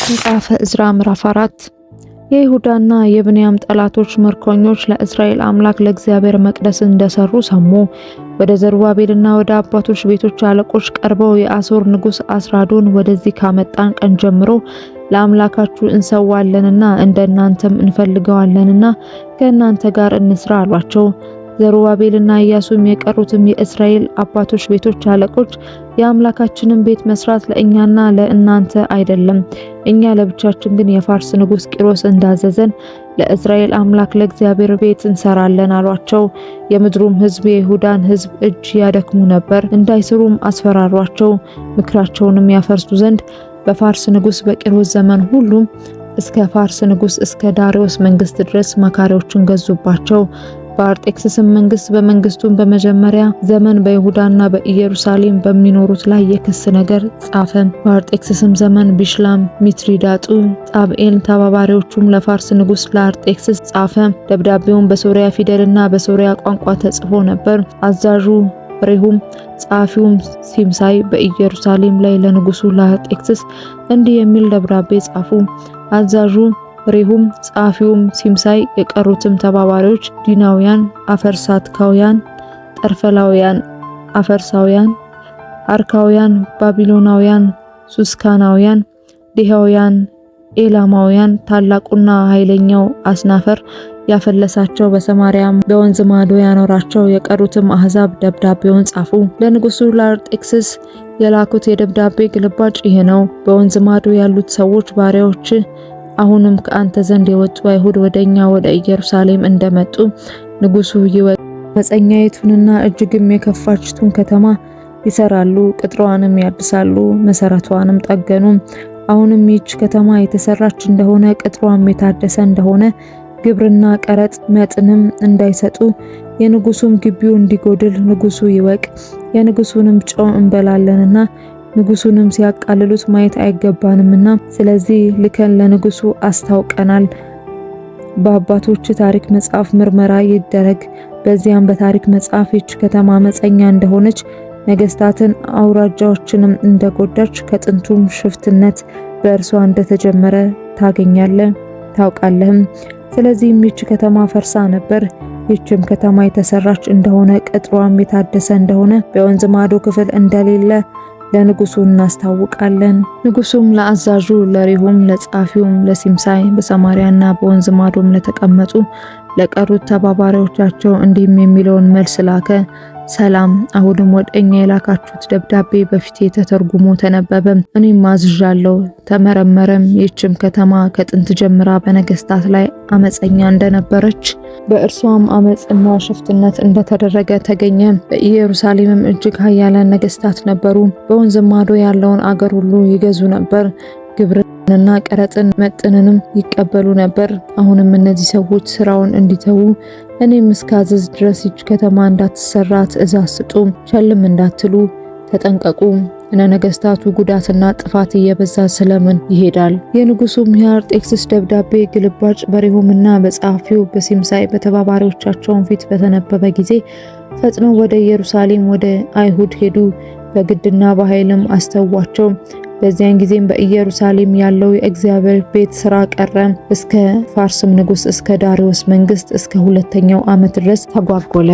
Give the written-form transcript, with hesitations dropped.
መጽሐፈ ዕዝራ ምዕራፍ 4 የይሁዳና የብንያም ጠላቶች ምርኮኞች ለእስራኤል አምላክ ለእግዚአብሔር መቅደስ እንደሰሩ ሰሙ። ወደ ዘሩባቤልና ወደ አባቶች ቤቶች አለቆች ቀርበው የአሦር ንጉሥ አስራዶን ወደዚህ ካመጣን ቀን ጀምሮ ለአምላካችሁ እንሰዋለንና እንደናንተም እንፈልገዋለንና ከእናንተ ጋር እንስራ አሏቸው። ዘሩባቤልና ኢያሱም የቀሩትም የእስራኤል አባቶች ቤቶች አለቆች የአምላካችንን ቤት መስራት ለእኛና ለእናንተ አይደለም፣ እኛ ለብቻችን ግን የፋርስ ንጉሥ ቂሮስ እንዳዘዘን ለእስራኤል አምላክ ለእግዚአብሔር ቤት እንሰራለን አሏቸው። የምድሩም ሕዝብ የይሁዳን ሕዝብ እጅ ያደክሙ ነበር፣ እንዳይስሩም አስፈራሯቸው። ምክራቸውንም ያፈርሱ ዘንድ በፋርስ ንጉሥ በቂሮስ ዘመን ሁሉም እስከ ፋርስ ንጉሥ እስከ ዳሪዮስ መንግስት ድረስ መካሪዎችን ገዙባቸው። በአርጤክስስም መንግስት በመንግስቱም በመጀመሪያ ዘመን በይሁዳና በኢየሩሳሌም በሚኖሩት ላይ የክስ ነገር ጻፈ። በአርጤክስስም ዘመን ቢሽላም፣ ሚትሪዳጡ፣ ጣብኤል ተባባሪዎቹም ለፋርስ ንጉሥ ለአርጤክስስ ጻፈ። ደብዳቤውን በሶሪያ ፊደልና በሶሪያ ቋንቋ ተጽፎ ነበር። አዛዡ ሬሁም ጸሐፊውም ሲምሳይ በኢየሩሳሌም ላይ ለንጉሱ ለአርጤክስስ እንዲህ የሚል ደብዳቤ ጻፉ። አዛዡ ሬሁም ጸሐፊውም ሲምሳይ የቀሩትም ተባባሪዎች ዲናውያን፣ አፈርሳትካውያን፣ ጠርፈላውያን፣ አፈርሳውያን፣ አርካውያን፣ ባቢሎናውያን፣ ሱስካናውያን፣ ዲሃውያን፣ ኤላማውያን ታላቁና ኃይለኛው አስናፈር ያፈለሳቸው በሰማርያም በወንዝ ማዶ ያኖራቸው የቀሩትም አሕዛብ ደብዳቤውን ጻፉ። ለንጉሱ ለአርጤክስስ የላኩት የደብዳቤ ግልባጭ ይሄ ነው። በወንዝ ማዶ ያሉት ሰዎች ባሪያዎች አሁንም ከአንተ ዘንድ የወጡ አይሁድ ወደኛ ወደ ኢየሩሳሌም እንደመጡ ንጉሱ ይወቅ። መጸኛይቱንና እጅግም የከፋችቱን ከተማ ይሰራሉ፣ ቅጥሯንም ያድሳሉ፣ መሰረቷንም ጠገኑ። አሁንም ይህች ከተማ የተሰራች እንደሆነ ቅጥሯም የታደሰ እንደሆነ ግብርና ቀረጥ መጥንም እንዳይሰጡ የንጉሱም ግቢው እንዲጎድል ንጉሱ ይወቅ። የንጉሱንም ጨው እንበላለንና ንጉሱንም ሲያቃልሉት ማየት አይገባንምና ስለዚህ ልከን ለንጉሱ አስታውቀናል። በአባቶች ታሪክ መጽሐፍ ምርመራ ይደረግ። በዚያም በታሪክ መጽሐፍ ይህች ከተማ መጸኛ እንደሆነች ነገስታትን አውራጃዎችንም እንደጎዳች ከጥንቱም ሽፍትነት በእርሷ እንደተጀመረ ታውቃለህም። ስለዚህም ይህች ከተማ ፈርሳ ነበር። ይህችም ከተማ የተሰራች እንደሆነ ቅጥሯም የታደሰ እንደሆነ በወንዝ ማዶ ክፍል እንደሌለ ለንጉሱ እናስታውቃለን። ንጉሱም ለአዛዡ ለሬሁም ለጻፊውም ለሲምሳይ በሰማርያና በወንዝ ማዶም ለተቀመጡ ለቀሩት ተባባሪዎቻቸው እንዲህም የሚለውን መልስ ላከ። ሰላም። አሁንም ወደኛ የላካችሁት ደብዳቤ በፊቴ ተተርጉሞ ተነበበ። እኔም አዝዣለሁ፣ ተመረመረም። ይህችም ከተማ ከጥንት ጀምራ በነገስታት ላይ አመፀኛ እንደነበረች በእርሷም አመፅና ሽፍትነት እንደተደረገ ተገኘ። በኢየሩሳሌምም እጅግ ኃያላን ነገስታት ነበሩ። በወንዝ ማዶ ያለውን አገር ሁሉ ይገዙ ነበር። ግብርንና ቀረጥን መጥንንም ይቀበሉ ነበር። አሁንም እነዚህ ሰዎች ስራውን እንዲተዉ እኔም እስካዘዝ ድረስ ይህች ከተማ እንዳትሰራ ትእዛዝ ስጡ። ቸልም እንዳትሉ ተጠንቀቁ። ለነገስታቱ ጉዳትና ጥፋት እየበዛ ስለምን ይሄዳል? የንጉሱም የአርጤክስስ ደብዳቤ ግልባጭ በሬሁምና በጸሐፊው በሲምሳይ በተባባሪዎቻቸውን ፊት በተነበበ ጊዜ ፈጥነው ወደ ኢየሩሳሌም ወደ አይሁድ ሄዱ። በግድና በኃይልም አስተዋቸው። በዚያን ጊዜም በኢየሩሳሌም ያለው የእግዚአብሔር ቤት ስራ ቀረ። እስከ ፋርስም ንጉሥ እስከ ዳሪዮስ መንግስት እስከ 2ኛው ዓመት ድረስ ተጓጎለ።